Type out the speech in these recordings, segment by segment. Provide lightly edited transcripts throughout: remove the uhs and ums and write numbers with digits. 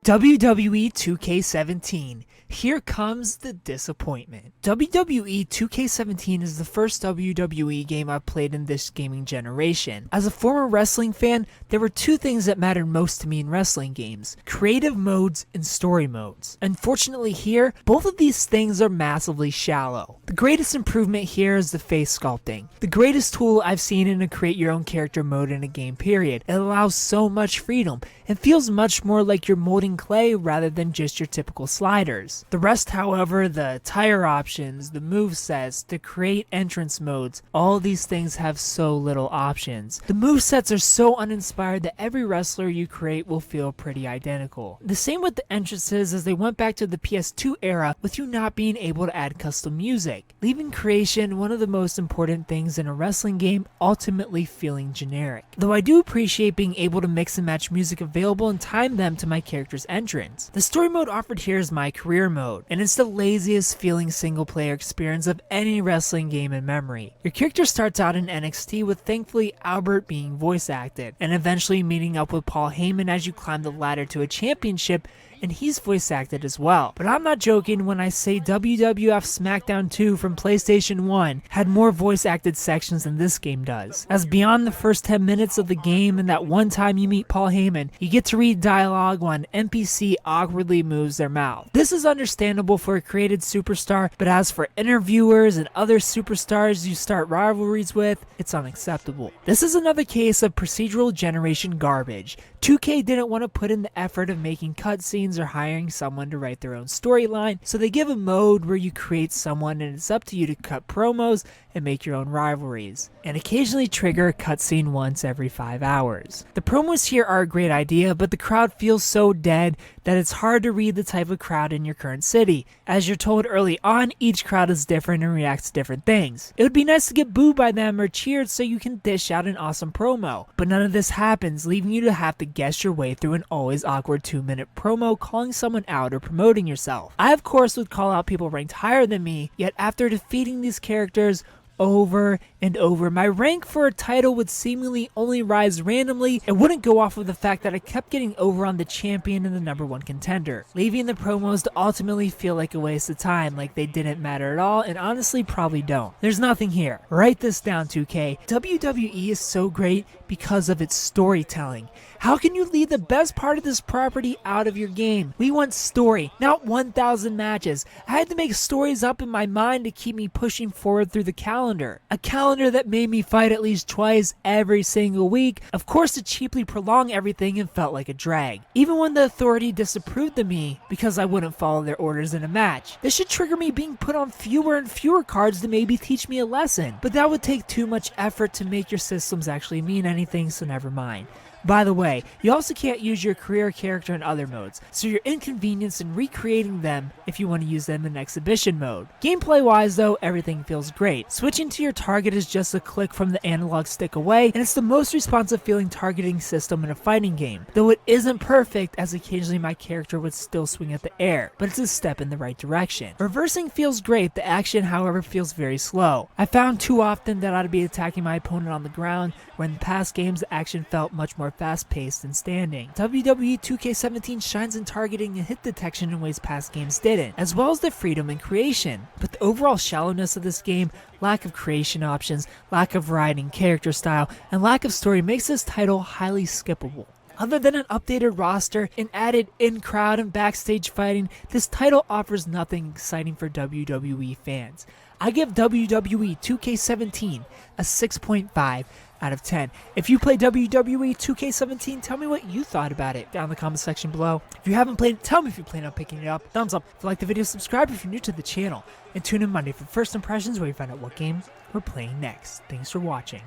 WWE 2K17. Here comes the disappointment. WWE 2K17 is the first WWE game I've played in this gaming generation. As a former wrestling fan, there were two things that mattered most to me in wrestling games: creative modes and story modes. Unfortunately here, both of these things are massively shallow. The greatest improvement here is the face sculpting. The greatest tool I've seen in a create your own character mode in a game period. It allows so much freedom and feels much more like you're molding clay rather than just your typical sliders. The rest, however, the tire options, the movesets, the create entrance modes, all these things have so little options. The movesets are so uninspired that every wrestler you create will feel pretty identical. The same with the entrances, as they went back to the PS2 era with you not being able to add custom music, leaving creation one of the most important things in a wrestling game ultimately feeling generic. Though I do appreciate being able to mix and match music available and time them to my character's entrance. The story mode offered here is my career mode, and it's the laziest feeling single player experience of any wrestling game in memory. Your character starts out in NXT with thankfully Albert being voice acted, and eventually meeting up with Paul Heyman as you climb the ladder to a championship, and he's voice acted as well. But I'm not joking when I say WWF SmackDown 2 from PlayStation 1 had more voice acted sections than this game does. As beyond the first 10 minutes of the game and that one time you meet Paul Heyman, you get to read dialogue while an NPC awkwardly moves their mouth. This is understandable for a created superstar, but as for interviewers and other superstars you start rivalries with, it's unacceptable. This is another case of procedural generation garbage. 2K didn't want to put in the effort of making cutscenes or hiring someone to write their own storyline, so they give a mode where you create someone and it's up to you to cut promos and make your own rivalries, and occasionally trigger a cutscene once every 5 hours. The promos here are a great idea, but the crowd feels so dead that it's hard to read the type of crowd in your current city. As you're told early on, each crowd is different and reacts to different things. It would be nice to get booed by them or cheered so you can dish out an awesome promo, but none of this happens, leaving you to have to guess your way through an always awkward 2-minute promo calling someone out or promoting yourself. I of course would call out people ranked higher than me, yet after defeating these characters over and over, my rank for a title would seemingly only rise randomly and wouldn't go off of the fact that I kept getting over on the champion and the #1 contender, leaving the promos to ultimately feel like a waste of time, like they didn't matter at all, and honestly probably don't. There's nothing here. Write this down, 2K. WWE is so great because of its storytelling. How can you leave the best part of this property out of your game? We want story, not 1,000 matches. I had to make stories up in my mind to keep me pushing forward through the calendar. A calendar that made me fight at least twice every single week, of course to cheaply prolong everything and felt like a drag. Even when the authority disapproved of me because I wouldn't follow their orders in a match. This should trigger me being put on fewer and fewer cards to maybe teach me a lesson. But that would take too much effort to make your systems actually mean anything, so never mind. By the way, you also can't use your career character in other modes, so you're inconvenienced in recreating them if you want to use them in exhibition mode. Gameplay wise though, everything feels great. Switching to your target is just a click from the analog stick away, and it's the most responsive feeling targeting system in a fighting game. Though it isn't perfect, as occasionally my character would still swing at the air, but it's a step in the right direction. Reversing feels great, the action however feels very slow. I found too often that I'd be attacking my opponent on the ground, where in past games the action felt much more fast-paced and standing. WWE 2K17 shines in targeting and hit detection in ways past games didn't, as well as the freedom in creation. But the overall shallowness of this game, lack of creation options, lack of variety in character style, and lack of story makes this title highly skippable. Other than an updated roster and added in-crowd and backstage fighting, this title offers nothing exciting for WWE fans. I give WWE 2K17 a 6.5 out of 10. If you play WWE 2K17, tell me what you thought about it down in the comment section below. If you haven't played it, tell me if you plan on picking it up. Thumbs up if you like the video, subscribe if you're new to the channel, and tune in Monday for First Impressions where you find out what game we're playing next. Thanks for watching.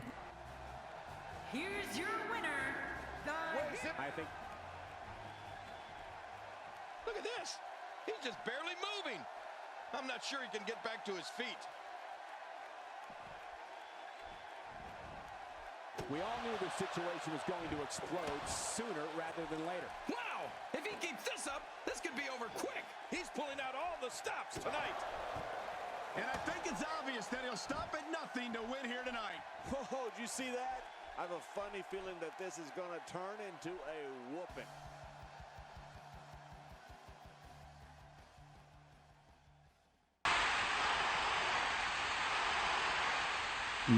Here's your winner, I think. Look at this. He's just barely moving. I'm not sure he can get back to his feet. We all knew the situation was going to explode sooner rather than later. Wow! If he keeps this up, this could be over quick. He's pulling out all the stops tonight. And I think it's obvious that he'll stop at nothing to win here tonight. Oh, did you see that? I have a funny feeling that this is going to turn into a whooping.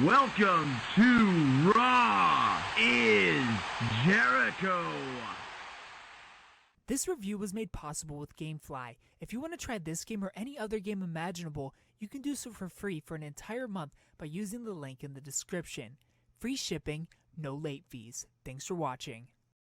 Welcome to Raw is Jericho. This review was made possible with GameFly. If you want to try this game or any other game imaginable, you can do so for free for an entire month by using the link in the description. Free shipping, no late fees. Thanks for watching.